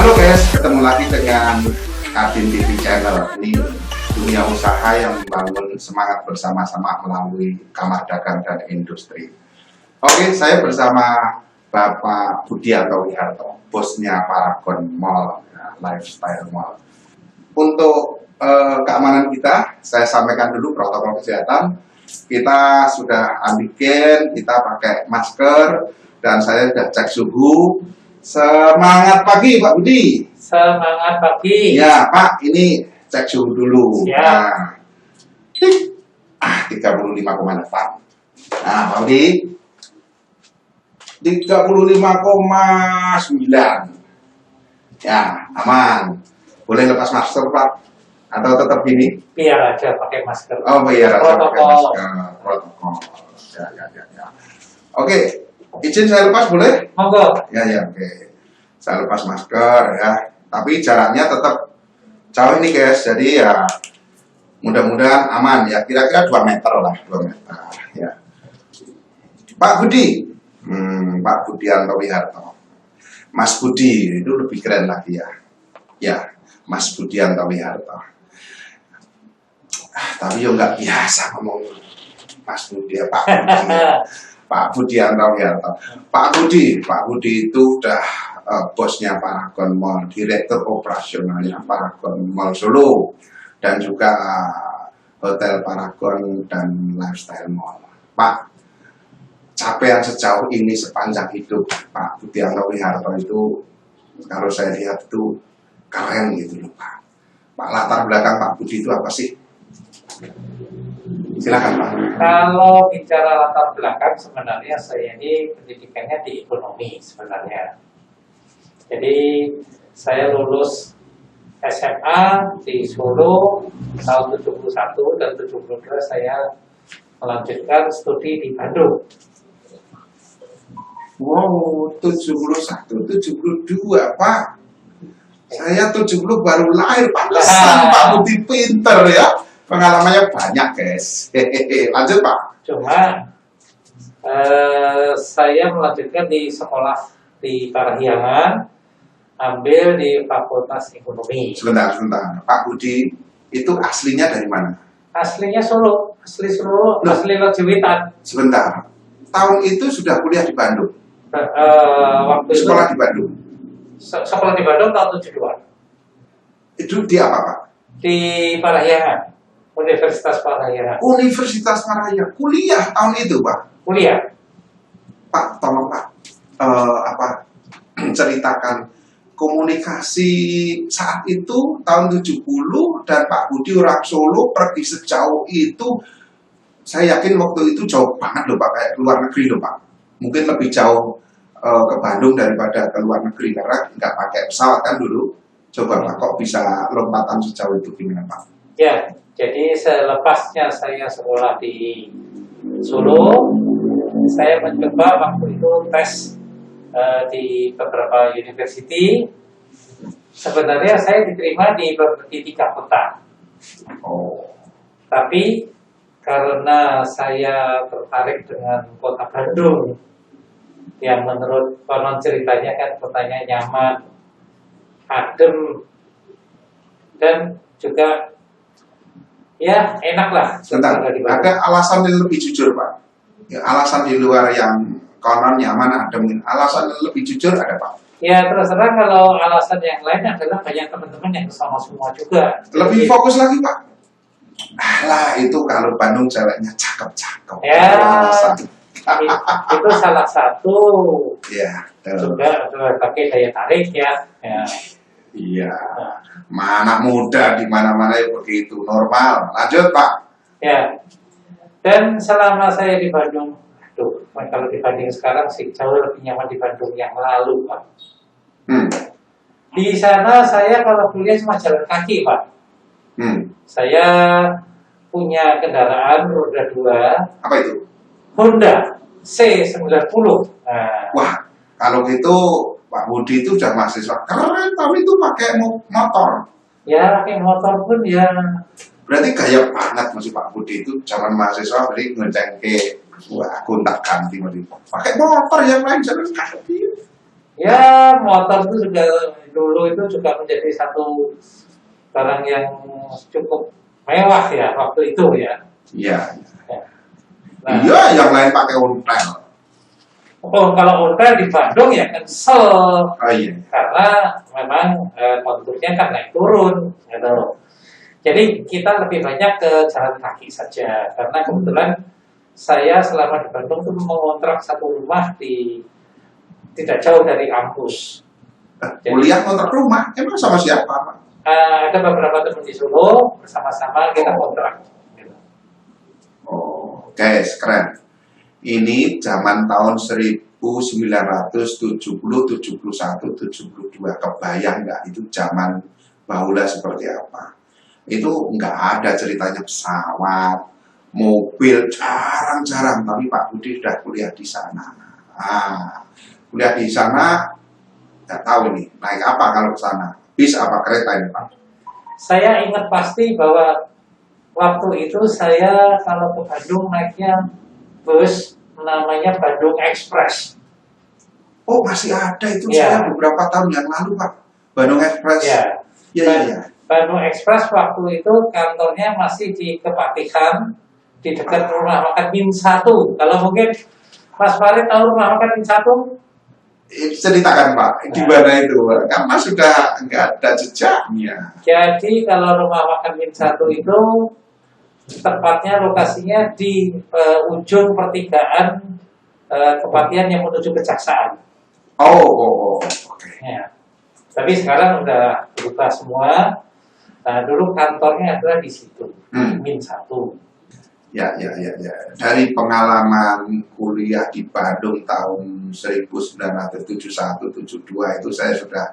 Halo guys, ketemu lagi dengan Kadin TV Channel. Ini dunia usaha yang membangun semangat bersama-sama melalui Kamar Dagang dan Industri. Oke, saya bersama Bapak Budianto Wiharto, bosnya Paragon Mall, Lifestyle Mall. Untuk keamanan kita, saya sampaikan dulu protokol kesehatan. Kita sudah antigen, kita pakai masker, dan saya sudah cek suhu. Semangat pagi Pak Budi. Semangat pagi. Ya Pak, ini cek suhu dulu. Ya. Nah, 35,8. Nah Pak Budi, 35,9. Ya, aman. Boleh lepas masker Pak? Atau tetap gini? Biar aja pakai masker. Oh biar aja pakai Protokol. masker. Protokol. Ya. Oke, izin saya lepas boleh? Monggo. Ya, oke. Saya lepas masker ya. Tapi jaraknya tetap jauh ini guys. Jadi ya mudah-mudahan aman ya. Kira-kira 2 meter lah, 2 meter ya. Pak Budi, Pak Budianto Wiharto. Mas Budi itu lebih keren lagi ya. Ya, Mas Budianto Wiharto. Tapi yo nggak biasa ngomong Mas Budi ya, Pak Budi. Pak Budianto Wiharto. Pak Budi itu udah bosnya Paragon Mall, direktur operasionalnya Paragon Mall Solo, dan juga Hotel Paragon dan Lifestyle Mall. Pak, capaian sejauh ini sepanjang hidup Pak Budianto Wiharto itu, kalau saya lihat itu keren gitu loh Pak. Pak, latar belakang Pak Budi itu apa sih? Silakan Pak. Kalau bicara latar belakang, sebenarnya saya ini pendidikannya di ekonomi sebenarnya. Jadi saya lulus SMA di Solo tahun 71 dan 72 saya melanjutkan studi di Bandung. Wow, 71, 72 Pak. Saya 70 baru lahir, pantesan Pak Budi pinter ya. Pengalamannya banyak guys. Hehehe. Lanjut Pak. Cuma saya melanjutkan di sekolah di Parahyangan, ambil di Fakultas Ekonomi. Sebentar. Pak Budi itu aslinya dari mana? Aslinya Solo, asli Solo, asli Lojiwitan. Sebentar. Tahun itu sudah kuliah di Bandung. Waktu itu Sekolah di Bandung. sekolah di Bandung tahun 72. Itu di apa Pak? Di Parahyangan, Universitas Parahyangan. Universitas Parahyangan. Kuliah tahun itu Pak. Kuliah. Pak, tolong Pak. Ceritakan komunikasi saat itu tahun 70 dan Pak Budi orang Solo pergi sejauh itu. Saya yakin waktu itu jauh banget loh Pak, kayak luar negeri loh Pak. Mungkin lebih jauh ke Bandung daripada ke luar negeri karena nggak pakai pesawat kan dulu. Coba Pak, kok bisa lompatan sejauh itu gimana Pak? Ya, jadi selepasnya saya sekolah di Solo, saya mencoba waktu itu tes di beberapa university. Sebenarnya saya diterima di 3 kota. Oh, Tapi karena saya tertarik dengan kota Bandung, yang menurut konon ceritanya kan kotanya nyaman, adem, dan juga ya enak lah. sebentar. tinggal di Bandung. Ada alasan yang lebih jujur Pak? Ya, alasan di luar yang konon nyaman adem. Alasan yang lebih jujur ada Pak? Ya terus terang kalau alasan yang lain adalah banyak teman-teman yang sama semua juga. Lebih Jadi, fokus lagi Pak. Lah itu kalau Bandung ceweknya cakep-cakep. Ya. Itu alasan. itu salah satu Ya, juga pakai daya tarik ya. iya. Mana muda di mana-mana ya begitu normal. Lanjut Pak. Ya. Dan selama saya di Bandung, aduh, kalau dibanding sekarang sih jauh lebih nyaman di Bandung yang lalu, Pak. Di sana saya kalau kuliah cuma jalan kaki, Pak. Saya punya kendaraan roda 2. Apa itu? Honda C90. Nah, Wah, kalau gitu Pak Budi itu udah mahasiswa keren, tapi itu pakai motor. ya pakai motor pun ya. Berarti gaya banget masih Pak Budi itu zaman mahasiswa beli ngecengke. Wah, aku tak ganti masih pakai motor yang lain jalan kaki. Ya, motor itu juga dulu itu juga menjadi satu barang yang cukup mewah ya waktu itu ya. Iya. Ya. Nah, Iya, yang lain pakai ontel. oh, kalau hotel di Bandung ya cancel Oh iya. karena memang konturnya kan naik turun, gitu. Jadi kita lebih banyak ke jalan kaki saja karena kebetulan saya selama di Bandung tuh mengontrak satu rumah di tidak jauh dari kampus. Kuliah kontrak rumah, emang sama siapa, Pak? Ada beberapa teman di Solo bersama-sama kita kontrak. Gitu. Oh, guys, keren. Ini zaman tahun 1970, 71, 72. Kebayang nggak itu zaman bahula seperti apa? Itu nggak ada ceritanya pesawat, mobil, jarang-jarang. Tapi Pak Budi sudah kuliah di sana. Kuliah di sana, nggak tahu nih, naik apa kalau ke sana? Bis apa kereta ini, Pak? Saya ingat pasti bahwa waktu itu saya kalau ke Bandung naiknya bus namanya Bandung Express. Oh, masih ada itu. Ya. Saya beberapa tahun yang lalu, Pak. Bandung Express. Ya. Iya. Bandung Express waktu itu kantornya masih di Kepatihan di dekat rumah makan Min 1. Kalau mungkin Mas Farid tahu rumah makan Min 1? Ceritakan, Pak, di mana itu? Karena sudah nggak ada jejaknya. Jadi kalau rumah makan Min 1 itu tepatnya lokasinya di ujung pertigaan Kepatihan yang menuju Kejaksaan. Oh, oke. Ya. Tapi sekarang udah berubah semua. Nah, dulu kantornya adalah di situ, Min 1. Ya. Dari pengalaman kuliah di Bandung tahun 1971-72 itu saya sudah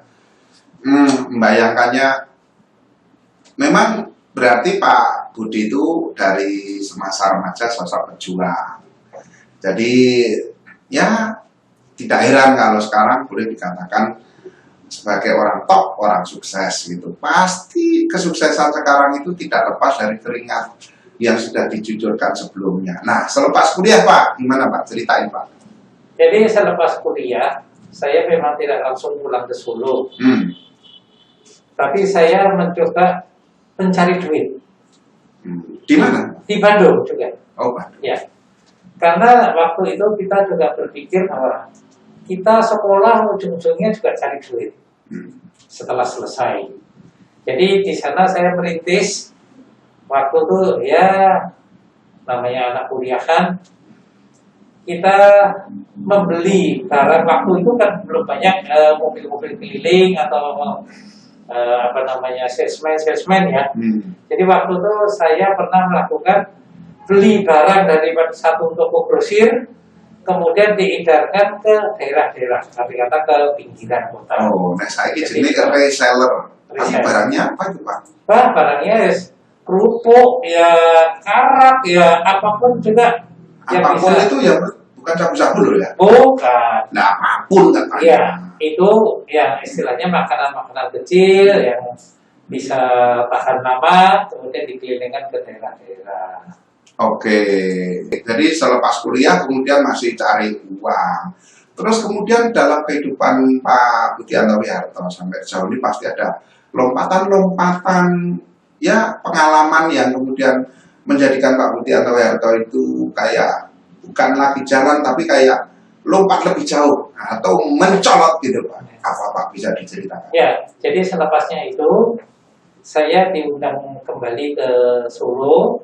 membayangkannya. Memang berarti Pak Budi itu dari semasa remaja sosok pejuang. Jadi ya tidak heran kalau sekarang boleh dikatakan sebagai orang top, orang sukses gitu. Pasti kesuksesan sekarang itu tidak lepas dari keringat yang sudah dijujurkan sebelumnya. Nah, selepas kuliah Pak, gimana Pak? Ceritain Pak. Jadi selepas kuliah, saya memang tidak langsung pulang ke Solo. Tapi saya mencoba mencari duit. Di mana? Di Bandung juga. Oh, Bandung. Ya. Karena waktu itu kita juga berpikir bahwa kita sekolah ujung-ujungnya juga cari duit. Setelah selesai. Jadi di sana saya merintis. Waktu itu ya namanya anak kuliah kan, kita membeli barang. Waktu itu kan belum banyak mobil-mobil keliling atau salesman ya. Jadi waktu itu saya pernah melakukan beli barang dari satu toko grosir, kemudian diedarkan ke daerah-daerah, tapi kata ke pinggiran kota. Oh, nah saya ini reseller. Tapi barangnya apa itu Pak? Barangnya kerupuk, ya karak, ya apapun juga. Apapun yang itu ya bukan sabu-sabu loh ya? Bukan. Nah, apapun kan Pak. Ya, itu yang istilahnya makanan-makanan kecil yang bisa tahan lama, kemudian dikelilingkan ke daerah-daerah. Oke, jadi selepas kuliah kemudian masih cari uang. Terus kemudian dalam kehidupan Pak Budianto Wiharto sampai sejauh ini pasti ada lompatan-lompatan, ya pengalaman yang kemudian menjadikan Pak Budianto Wiharto itu kayak bukan lagi jalan tapi kayak lompat lebih jauh atau mencolot gitu Pak. Apa Pak bisa diceritakan? Ya, jadi selepasnya itu saya diundang kembali ke Solo.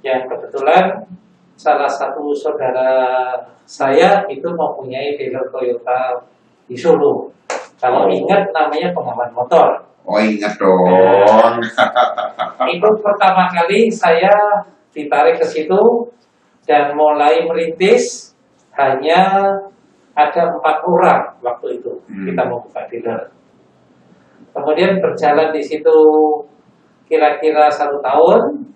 Yang kebetulan salah satu saudara saya itu mempunyai dealer Toyota di Solo. Kalau ingat namanya Pengaman Motor. Oh ingat dong. Itu pertama kali saya ditarik ke situ dan mulai merintis. Hanya ada 4 orang waktu itu kita membuka dealer. Kemudian berjalan di situ kira-kira 1 tahun.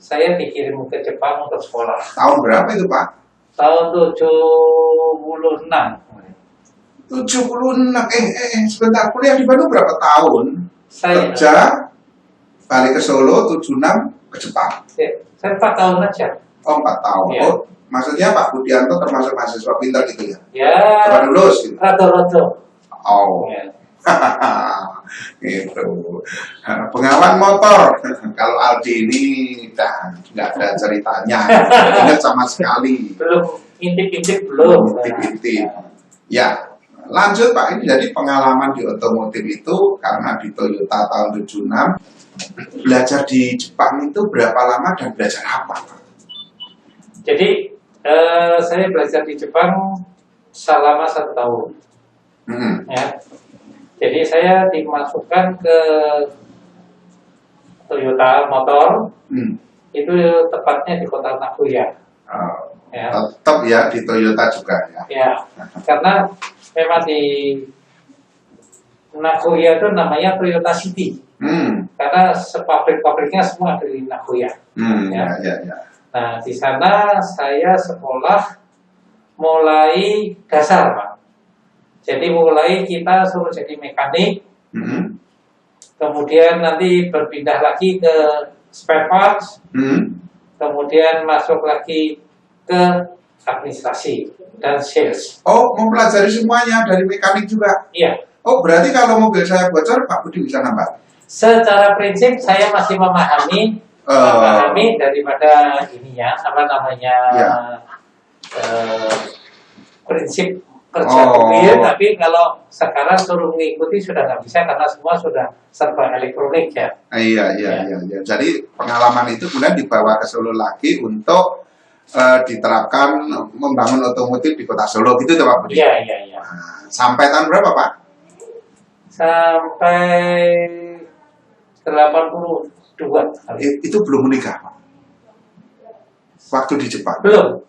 Saya dikirim ke Jepang untuk sekolah. Tahun berapa itu Pak? Tahun 76. 76. Sebentar, kuliah di Bandung berapa tahun? Saya Kerja, balik ke Solo, 76 ke Jepang. saya 4 tahun aja. Oh 4 tahun. Ya. Oh, Maksudnya Pak Budianto termasuk mahasiswa pintar gitu ya? Ya, Cepat lulus gitu. rada-rada. Oh, Ya. gitu. Pengawan motor. Kalau Aldi ini nggak ada ceritanya, nggak ingat sama sekali. Belum intip-intip belum. Intip-intip. Ya, lanjut Pak. Ini jadi pengalaman di otomotif itu karena di Toyota tahun 76. Belajar di Jepang itu berapa lama dan belajar apa, Pak? Jadi saya belajar di Jepang selama 1 tahun. Ya. Jadi saya dimasukkan ke Toyota Motor, itu tepatnya di kota Nagoya. Ya. Tetap ya di Toyota juga ya. Ya, karena memang di Nagoya itu namanya Toyota City. Karena pabrik-pabriknya semua ada di Nagoya. Ya. Nah, di sana saya sekolah mulai dasar, Pak. Jadi mulai kita suruh jadi mekanik, kemudian nanti berpindah lagi ke spare parts, kemudian masuk lagi ke administrasi dan sales. Oh, mempelajari semuanya dari mekanik juga? Iya. Oh, berarti kalau mobil saya bocor, Pak Budi bisa nambah? Secara prinsip saya masih memahami daripada ininya, apa namanya, prinsip kerja mobil, tapi kalau sekarang suruh mengikuti sudah nggak bisa karena semua sudah serba elektronik ya. Iya. Jadi pengalaman itu kemudian dibawa ke Solo lagi untuk diterapkan membangun otomotif di kota Solo gitu tuh Pak Budi? Iya. Nah, sampai tahun berapa Pak? Sampai 82. Itu belum menikah Pak? Waktu di Jepang? Belum.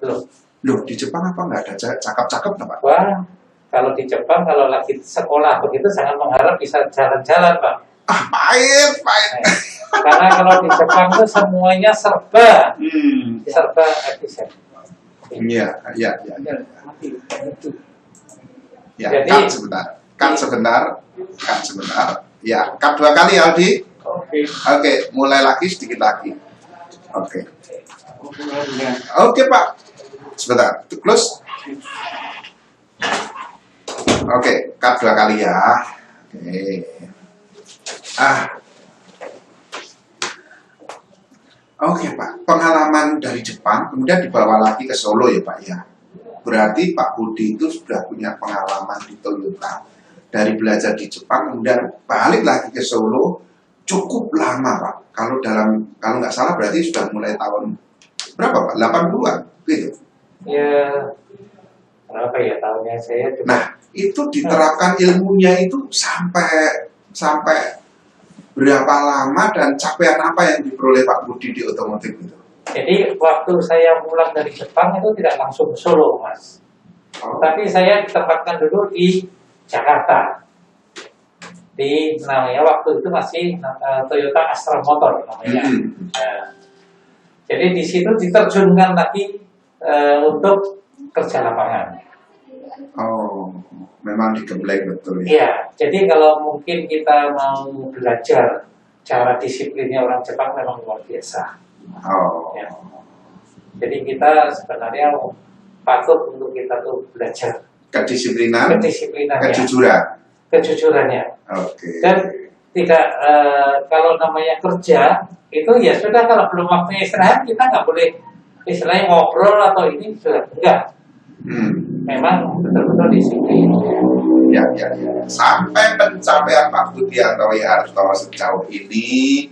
Loh, di Jepang apa nggak ada cakep-cakep Pak? Wah, kalau di Jepang kalau lagi sekolah begitu sangat mengharap bisa jalan-jalan Pak. Pahit. Karena kalau di Jepang itu semuanya serba efisien. Iya. Ya, Jadi, cut sebentar. Ya, cut 2 kali Aldi. Oke, mulai lagi sedikit lagi. Oke Pak. Sebentar, close. Oke, cut 2 kali ya. Oke Pak, pengalaman dari Jepang kemudian dibawa lagi ke Solo ya Pak ya. Berarti Pak Budi itu sudah punya pengalaman di Toyota. Dari belajar di Jepang kemudian balik lagi ke Solo cukup lama Pak. Kalau nggak salah berarti sudah mulai tahun berapa Pak? 80-an gitu. Ya, berapa ya tahunnya saya juga. Nah, itu diterapkan ilmunya itu sampai berapa lama dan capaian apa yang diperoleh Pak Budi di otomotif itu? Jadi waktu saya pulang dari Jepang itu tidak langsung ke Solo, Mas. Tapi saya ditempatkan dulu di Jakarta. Namanya waktu itu masih Toyota Astra Motor namanya. Jadi di situ diterjunkan lagi untuk kerja lapangan. Oh, memang digembleng betul ya? Iya, jadi kalau mungkin kita mau belajar cara disiplinnya orang Jepang memang luar biasa. Ya. Jadi kita sebenarnya patut untuk kita tuh belajar kedisiplinan, kejujurannya. Oke. Dan tidak kalau namanya kerja itu ya sudah, kalau belum waktunya istirahat kita nggak boleh istilahnya ngobrol atau ini sudah enggak. Memang betul-betul disiplin. Ya. Sampai pencapaian Pak Budianto Harto sejauh ini,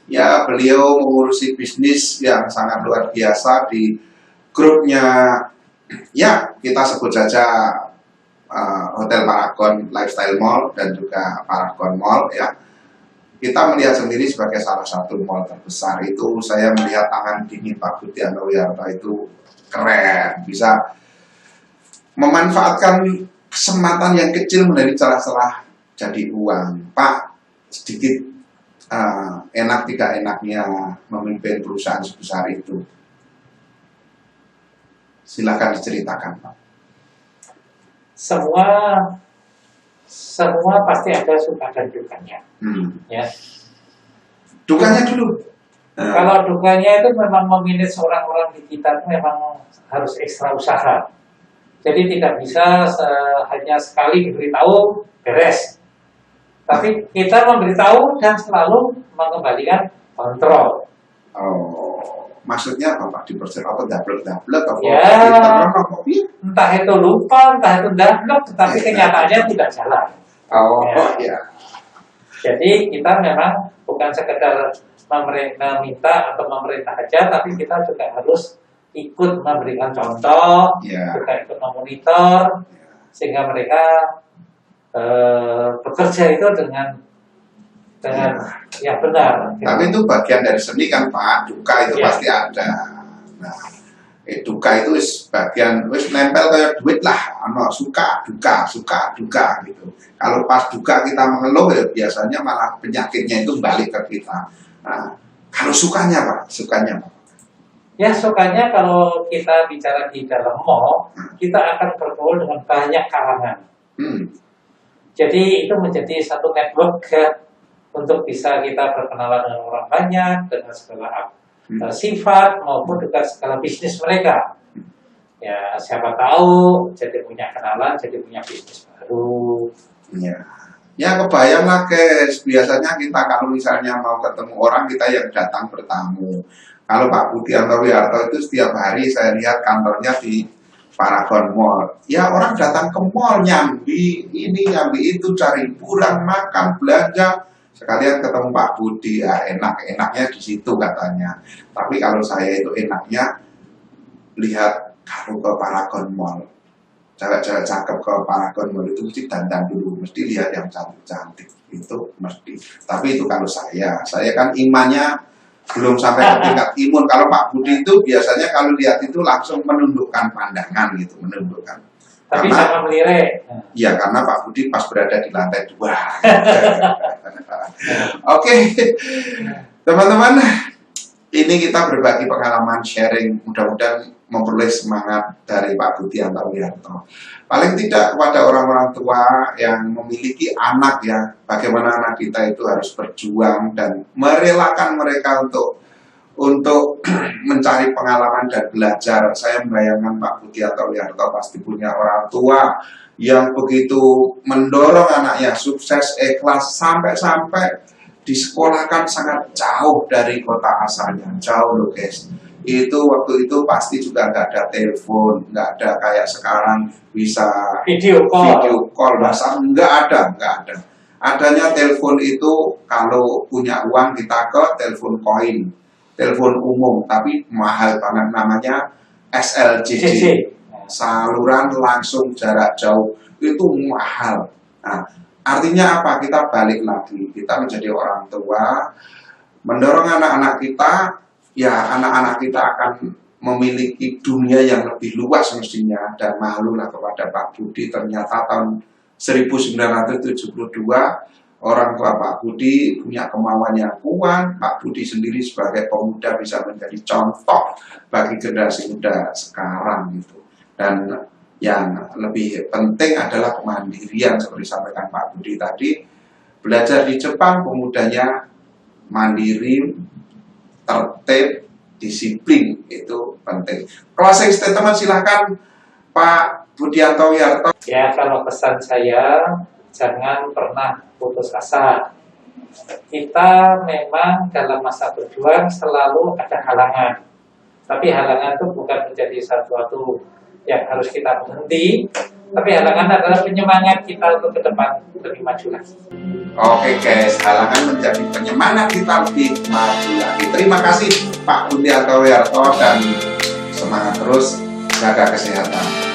ya beliau mengurusi bisnis yang sangat luar biasa di grupnya. Ya, kita sebut saja Hotel Paragon Lifestyle Mall dan juga Paragon Mall ya. Kita melihat sendiri sebagai salah satu mall terbesar itu. Saya melihat tangan dingin Pak Budianto Harto itu keren, bisa memanfaatkan kesempatan yang kecil menjadi celah-celah jadi uang. Pak, sedikit enak tidak enaknya memimpin perusahaan sebesar itu. Silakan diceritakan, Pak. Semua pasti ada suka dan dukanya. Ya. Dukanya dulu. Kalau dukanya itu memang memanage orang-orang di kita itu memang harus ekstra usaha. Jadi tidak bisa hanya sekali diberitahu beres. Tapi kita memberitahu dan selalu mengembalikan kontrol. Oh, maksudnya apa Pak? Dipercaya apa dablek-dablek apa? Ya, entah itu lupa, entah itu dablek, tetapi kenyataannya tidak jalan. Oh, Ya. ya. Jadi kita memang bukan sekedar meminta atau memerintah aja, tapi kita juga harus ikut memberikan contoh, Ya. juga ikut memonitor, sehingga mereka bekerja itu dengan yang benar. Tapi itu bagian dari seni kan Pak, duka itu Ya. pasti ada. Nah, duka itu bagian wis nempel kayak duit lah, suka duka gitu. Kalau pas duka kita mengeluh ya biasanya malah penyakitnya itu balik ke kita. Nah, kalau sukanya Pak, Ya sukanya kalau kita bicara di dalam mall, kita akan bergaul dengan banyak kalangan. Jadi itu menjadi satu network ya, untuk bisa kita berkenalan dengan orang banyak, dengan segala sifat maupun dengan segala bisnis mereka. Ya siapa tahu jadi punya kenalan, jadi punya bisnis baru. Ya kebayang lah guys, biasanya kita kalau misalnya mau ketemu orang kita yang datang bertamu. Kalau Pak Budianto Wiyarto itu setiap hari saya lihat kantornya di Paragon Mall. Ya orang datang ke mall nyambi ini nyambi itu, cari hiburan, makan, belanja. Sekalian ketemu Pak Budi, ya enaknya di situ katanya. Tapi kalau saya itu enaknya lihat kalau ke Paragon Mall, cewek-cewek cakep ke Paragon Mall itu mesti dandan dulu, mesti lihat yang cantik-cantik itu mesti. Tapi itu kalau saya kan imannya belum sampai ke tingkat imun. Kalau Pak Budi itu biasanya kalau lihat itu langsung menundukkan pandangan gitu, menundukkan. Tapi Karena, jangan melirik. ya karena Pak Budi pas berada di lantai 2. Oke, teman-teman, ini kita berbagi pengalaman sharing, mudah-mudahan memperoleh semangat dari Pak Budianto Wiyarto. Paling tidak kepada orang-orang tua yang memiliki anak ya, bagaimana anak kita itu harus berjuang dan merelakan mereka untuk mencari pengalaman dan belajar. Saya membayangkan Pak Budianto Wiyarto pasti punya orang tua yang begitu mendorong anaknya sukses, ikhlas, sampai disekolahkan sangat jauh dari kota asalnya, jauh loh guys. Itu waktu itu pasti juga nggak ada telepon, nggak ada kayak sekarang bisa Video call, masa nggak ada. Adanya telepon itu kalau punya uang kita ke telepon koin, telepon umum, tapi mahal banget, namanya SLJJ, saluran langsung jarak jauh, itu mahal. Nah, artinya apa? Kita balik lagi, kita menjadi orang tua, mendorong anak-anak kita. Ya anak-anak kita akan memiliki dunia yang lebih luas mestinya, dan malulah kepada Pak Budi. Ternyata tahun 1972 orang tua Pak Budi punya kemauan yang kuat. Pak Budi sendiri sebagai pemuda bisa menjadi contoh bagi generasi muda sekarang gitu. Dan yang lebih penting adalah kemandirian seperti disampaikan Pak Budi tadi. Belajar di Jepang pemudanya mandiri, tertib, disiplin, itu penting. Closing statement silahkan Pak Budianto Wiyarto. Ya kalau pesan saya, jangan pernah putus asa. Kita memang dalam masa berjuang selalu ada halangan. Tapi halangan itu bukan menjadi sesuatu yang harus kita berhenti, tapi halangan adalah penyemangat kita untuk ke depan lebih maju lagi. Oke guys, halangan menjadi penyemangat kita lebih maju lagi. Terima kasih Pak Budianto Wiyarto dan semangat terus, jaga kesehatan.